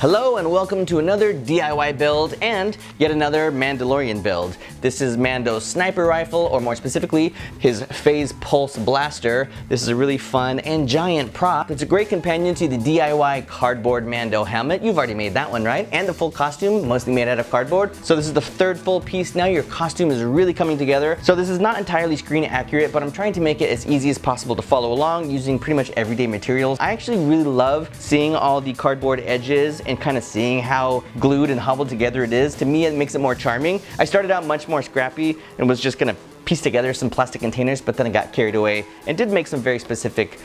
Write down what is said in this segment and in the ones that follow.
Hello and welcome to another DIY build and yet another Mandalorian build. This is Mando's sniper rifle, or more specifically, his phase pulse blaster. This is a really fun and giant prop. It's a great companion to the DIY cardboard Mando helmet. You've already made that one, right? And the full costume, mostly made out of cardboard. So this is the third full piece now. Your costume is really coming together. So this is not entirely screen accurate, but I'm trying to make it as easy as possible to follow along using pretty much everyday materials. I actually really love seeing all the cardboard edges and kind of seeing how glued and hobbled together it is. To me, it makes it more charming. I started out much more scrappy and was just gonna piece together some plastic containers, but then I got carried away and did make some very specific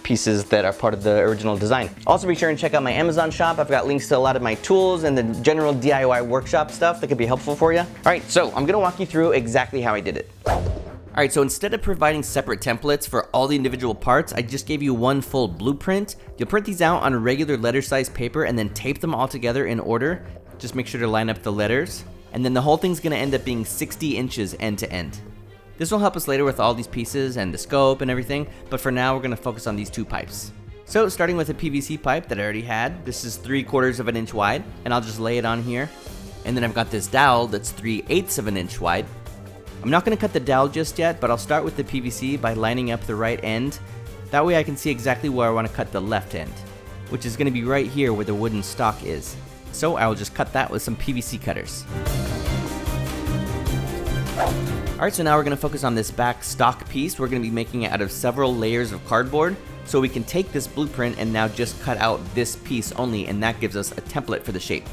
pieces that are part of the original design. Also be sure and check out my Amazon shop. I've got links to a lot of my tools and the general DIY workshop stuff that could be helpful for you. All right, so I'm gonna walk you through exactly how I did it. Alright, so instead of providing separate templates for all the individual parts, I just gave you one full blueprint. You'll print these out on a regular letter size paper and then tape them all together in order. Just make sure to line up the letters. And then the whole thing's gonna end up being 60 inches end to end. This will help us later with all these pieces and the scope and everything, but for now we're gonna focus on these two pipes. So starting with a PVC pipe that I already had, this is 3/4 of an inch wide, and I'll just lay it on here. And then I've got this dowel that's 3/8 of an inch wide. I'm not going to cut the dowel just yet, but I'll start with the PVC by lining up the right end. That way I can see exactly where I want to cut the left end, which is going to be right here where the wooden stock is. So I will just cut that with some PVC cutters. Alright, so now we're going to focus on this back stock piece. We're going to be making it out of several layers of cardboard, so we can take this blueprint and now just cut out this piece only, and that gives us a template for the shape.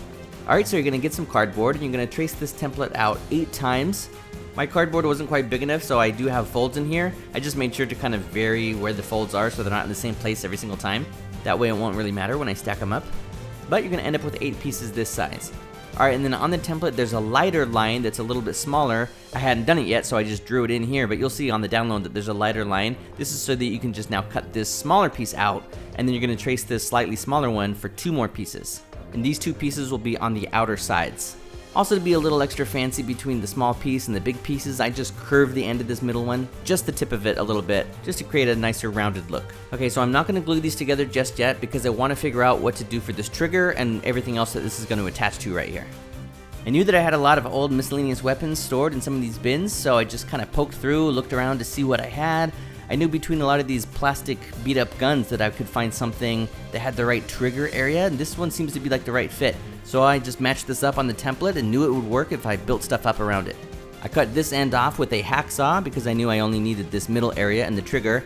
Alright, so you're going to get some cardboard and you're going to trace this template out 8 times. My cardboard wasn't quite big enough, so I do have folds in here. I just made sure to kind of vary where the folds are so they're not in the same place every single time. That way it won't really matter when I stack them up. But you're going to end up with 8 pieces this size. Alright, and then on the template there's a lighter line that's a little bit smaller. I hadn't done it yet, so I just drew it in here, but you'll see on the download that there's a lighter line. This is so that you can just now cut this smaller piece out, and then you're going to trace this slightly smaller one for 2 more pieces. And these 2 pieces will be on the outer sides. Also, to be a little extra fancy between the small piece and the big pieces, I just curved the end of this middle one, just the tip of it a little bit, just to create a nicer rounded look. Okay, so I'm not going to glue these together just yet because I want to figure out what to do for this trigger and everything else that this is going to attach to right here. I knew that I had a lot of old miscellaneous weapons stored in some of these bins, so I just kind of poked through, looked around to see what I had. I knew between a lot of these plastic beat up guns that I could find something that had the right trigger area, and this one seems to be like the right fit. So I just matched this up on the template and knew it would work if I built stuff up around it. I cut this end off with a hacksaw because I knew I only needed this middle area and the trigger.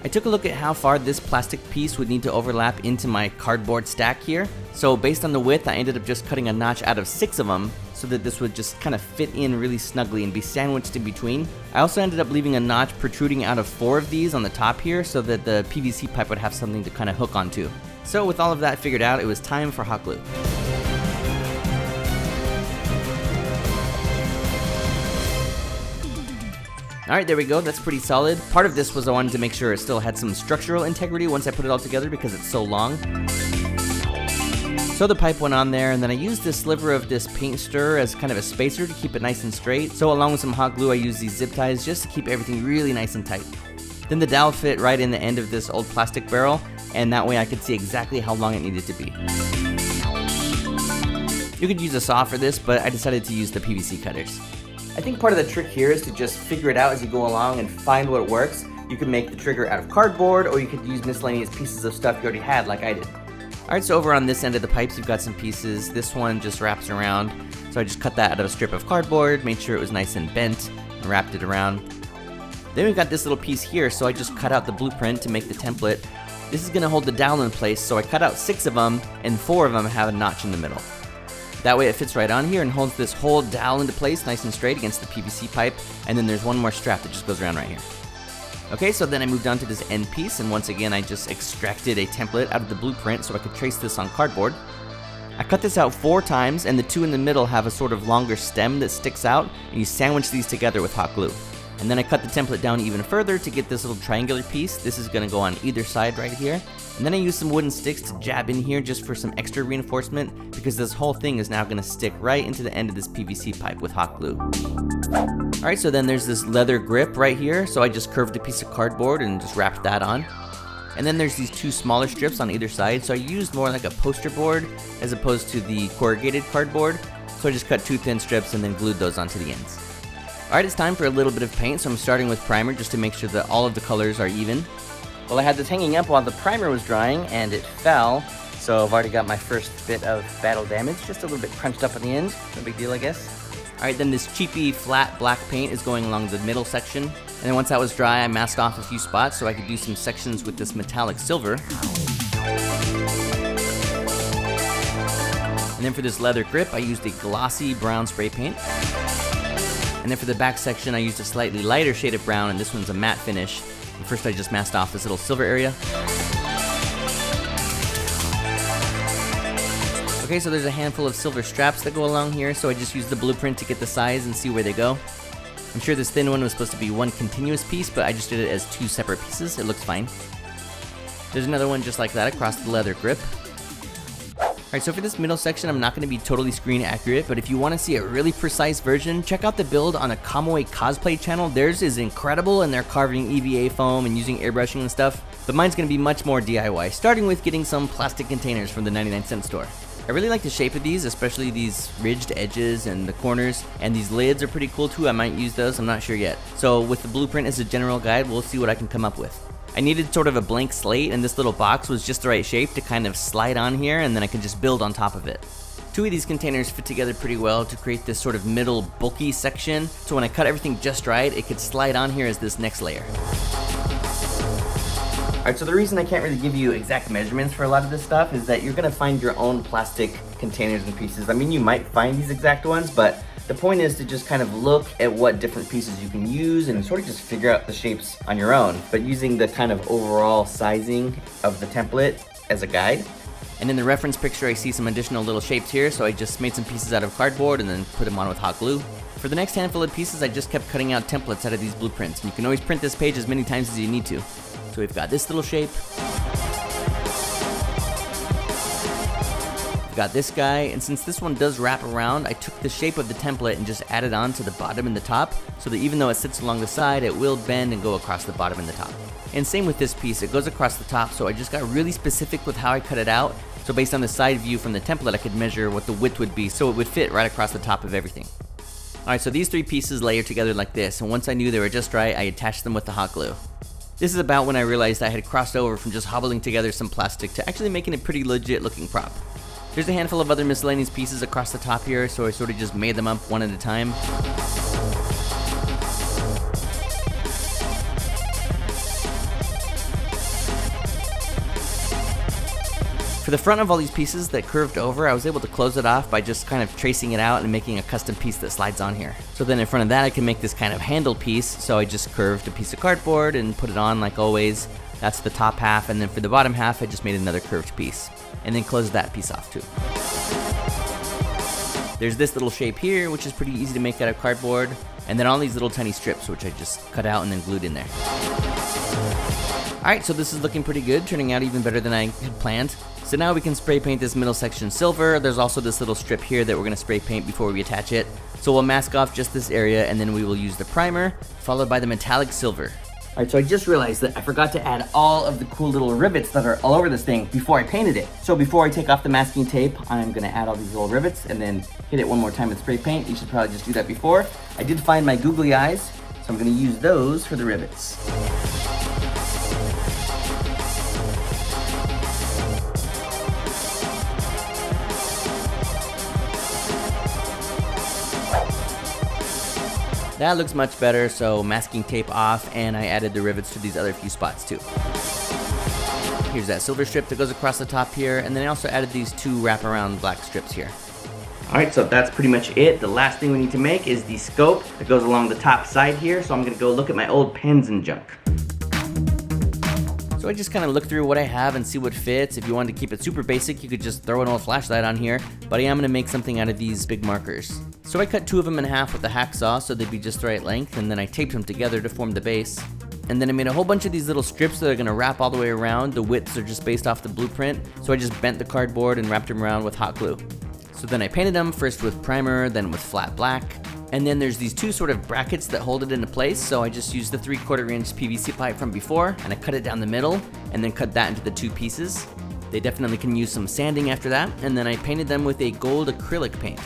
I took a look at how far this plastic piece would need to overlap into my cardboard stack here. So based on the width, I ended up just cutting a notch out of 6 of them so that this would just kind of fit in really snugly and be sandwiched in between. I also ended up leaving a notch protruding out of 4 of these on the top here so that the PVC pipe would have something to kind of hook onto. So with all of that figured out, it was time for hot glue. Alright, there we go, that's pretty solid. Part of this was I wanted to make sure it still had some structural integrity once I put it all together because it's so long. So the pipe went on there, and then I used this sliver of this paint stir as kind of a spacer to keep it nice and straight. So along with some hot glue, I used these zip ties just to keep everything really nice and tight. Then the dowel fit right in the end of this old plastic barrel, and that way I could see exactly how long it needed to be. You could use a saw for this, but I decided to use the PVC cutters. I think part of the trick here is to just figure it out as you go along and find what works. You could make the trigger out of cardboard, or you could use miscellaneous pieces of stuff you already had like I did. Alright, so over on this end of the pipes you've got some pieces. This one just wraps around, so I just cut that out of a strip of cardboard, made sure it was nice and bent, and wrapped it around. Then we've got this little piece here, so I just cut out the blueprint to make the template. This is going to hold the dowel in place, so I cut out 6 of them, and 4 of them have a notch in the middle. That way it fits right on here and holds this whole dowel into place nice and straight against the PVC pipe, and then there's one more strap that just goes around right here. Okay, so then I moved on to this end piece, and once again I just extracted a template out of the blueprint so I could trace this on cardboard. I cut this out 4 times, and the 2 in the middle have a sort of longer stem that sticks out, and you sandwich these together with hot glue. And then I cut the template down even further to get this little triangular piece. This is going to go on either side right here. And then I used some wooden sticks to jab in here just for some extra reinforcement, because this whole thing is now going to stick right into the end of this PVC pipe with hot glue. Alright, so then there's this leather grip right here, so I just curved a piece of cardboard and just wrapped that on. And then there's these two smaller strips on either side, so I used more like a poster board as opposed to the corrugated cardboard. So I just cut two thin strips and then glued those onto the ends. Alright, it's time for a little bit of paint, so I'm starting with primer just to make sure that all of the colors are even. Well, I had this hanging up while the primer was drying and it fell, so I've already got my first bit of battle damage, just a little bit crunched up on the end. No big deal, I guess. Alright, then this cheapy flat black paint is going along the middle section. And then once that was dry, I masked off a few spots so I could do some sections with this metallic silver. And then for this leather grip, I used a glossy brown spray paint. And then for the back section, I used a slightly lighter shade of brown, and this one's a matte finish. And first I just masked off this little silver area. Okay, so there's a handful of silver straps that go along here, so I just used the blueprint to get the size and see where they go. I'm sure this thin one was supposed to be one continuous piece, but I just did it as two separate pieces. It looks fine. There's another one just like that across the leather grip. Alright, so for this middle section, I'm not going to be totally screen accurate, but if you want to see a really precise version, check out the build on a Kamui cosplay channel. Theirs is incredible, and they're carving EVA foam and using airbrushing and stuff, but mine's going to be much more DIY, starting with getting some plastic containers from the 99-cent store. I really like the shape of these, especially these ridged edges and the corners, and these lids are pretty cool too. I might use those, I'm not sure yet. So with the blueprint as a general guide, we'll see what I can come up with. I needed sort of a blank slate, and this little box was just the right shape to kind of slide on here, and then I can just build on top of it. Two of these containers fit together pretty well to create this sort of middle bulky section, so when I cut everything just right, it could slide on here as this next layer. Alright, so the reason I can't really give you exact measurements for a lot of this stuff is that you're going to find your own plastic containers and pieces. I mean, you might find these exact ones, but the point is to just kind of look at what different pieces you can use and sort of just figure out the shapes on your own, but using the kind of overall sizing of the template as a guide. And in the reference picture, I see some additional little shapes here, so I just made some pieces out of cardboard and then put them on with hot glue. For the next handful of pieces, I just kept cutting out templates out of these blueprints, and you can always print this page as many times as you need to. So we've got this little shape. We've got this guy, and since this one does wrap around, I took the shape of the template and just added on to the bottom and the top, so that even though it sits along the side, it will bend and go across the bottom and the top. And same with this piece, it goes across the top, so I just got really specific with how I cut it out. So based on the side view from the template, I could measure what the width would be, so it would fit right across the top of everything. Alright, so these three pieces layer together like this, and once I knew they were just right, I attached them with the hot glue. This is about when I realized I had crossed over from just hobbling together some plastic to actually making a pretty legit looking prop. There's a handful of other miscellaneous pieces across the top here, so I sort of just made them up one at a time. For the front of all these pieces that curved over, I was able to close it off by just kind of tracing it out and making a custom piece that slides on here. So then in front of that, I can make this kind of handle piece, so I just curved a piece of cardboard and put it on like always. That's the top half, and then for the bottom half, I just made another curved piece. And then closed that piece off too. There's this little shape here, which is pretty easy to make out of cardboard, and then all these little tiny strips, which I just cut out and then glued in there. Alright, so this is looking pretty good, turning out even better than I had planned. So now we can spray paint this middle section silver. There's also this little strip here that we're going to spray paint before we attach it. So we'll mask off just this area, and then we will use the primer, followed by the metallic silver. Alright, so I just realized that I forgot to add all of the cool little rivets that are all over this thing before I painted it. So before I take off the masking tape, I'm going to add all these little rivets and then hit it one more time with spray paint. You should probably just do that before. I did find my googly eyes, so I'm going to use those for the rivets. That looks much better, so masking tape off, and I added the rivets to these other few spots too. Here's that silver strip that goes across the top here, and then I also added these two wraparound black strips here. Alright, so that's pretty much it. The last thing we need to make is the scope that goes along the top side here, so I'm going to go look at my old pens and junk. So I just kind of look through what I have and see what fits. If you wanted to keep it super basic, you could just throw an old flashlight on here, but I am going to make something out of these big markers. So I cut two of them in half with a hacksaw so they'd be just the right length, and then I taped them together to form the base. And then I made a whole bunch of these little strips that are going to wrap all the way around. The widths are just based off the blueprint, so I just bent the cardboard and wrapped them around with hot glue. So then I painted them, first with primer, then with flat black, And then there's these two sort of brackets that hold it into place, so I just used the 3/4 inch PVC pipe from before, and I cut it down the middle, and then cut that into the two pieces. They definitely can use some sanding after that, and then I painted them with a gold acrylic paint.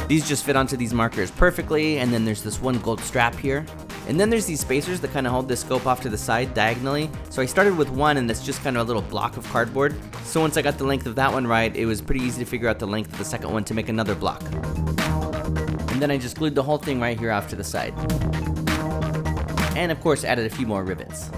These just fit onto these markers perfectly, and then there's this one gold strap here. And then there's these spacers that kind of hold this scope off to the side diagonally. So I started with one, and that's just kind of a little block of cardboard. So once I got the length of that one right, it was pretty easy to figure out the length of the second one to make another block. And then I just glued the whole thing right here off to the side. And of course added a few more rivets.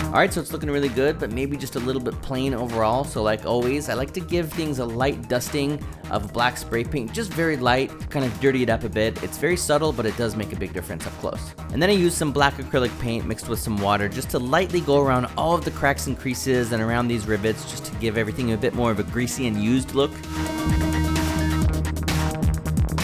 Alright, so it's looking really good, but maybe just a little bit plain overall. So like always, I like to give things a light dusting of black spray paint, just very light, to kind of dirty it up a bit. It's very subtle, but it does make a big difference up close. And then I used some black acrylic paint mixed with some water just to lightly go around all of the cracks and creases and around these rivets, just to give everything a bit more of a greasy and used look.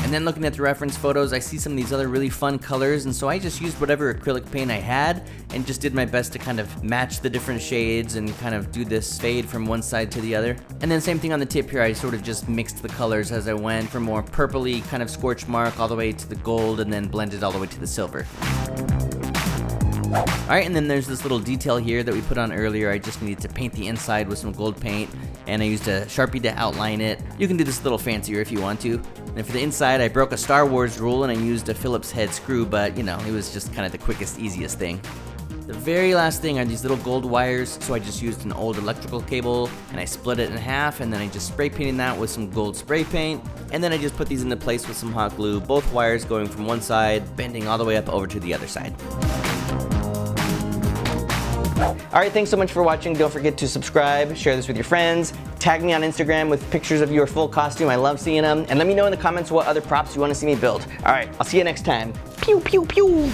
And then looking at the reference photos, I see some of these other really fun colors, and so I just used whatever acrylic paint I had and just did my best to kind of match the different shades and kind of do this fade from one side to the other. And then same thing on the tip here, I sort of just mixed the colors as I went, from more purpley kind of scorch mark all the way to the gold, and then blended all the way to the silver. Alright, and then there's this little detail here that we put on earlier. I just needed to paint the inside with some gold paint, and I used a Sharpie to outline it. You can do this a little fancier if you want to. And for the inside, I broke a Star Wars rule and I used a Phillips head screw, but you know, it was just kind of the quickest, easiest thing. The very last thing are these little gold wires, so I just used an old electrical cable and I split it in half, and then I just spray painted that with some gold spray paint, and then I just put these into place with some hot glue, both wires going from one side, bending all the way up over to the other side. Alright, thanks so much for watching. Don't forget to subscribe, share this with your friends, tag me on Instagram with pictures of your full costume. I love seeing them. And let me know in the comments what other props you want to see me build. Alright, I'll see you next time. Pew, pew, pew!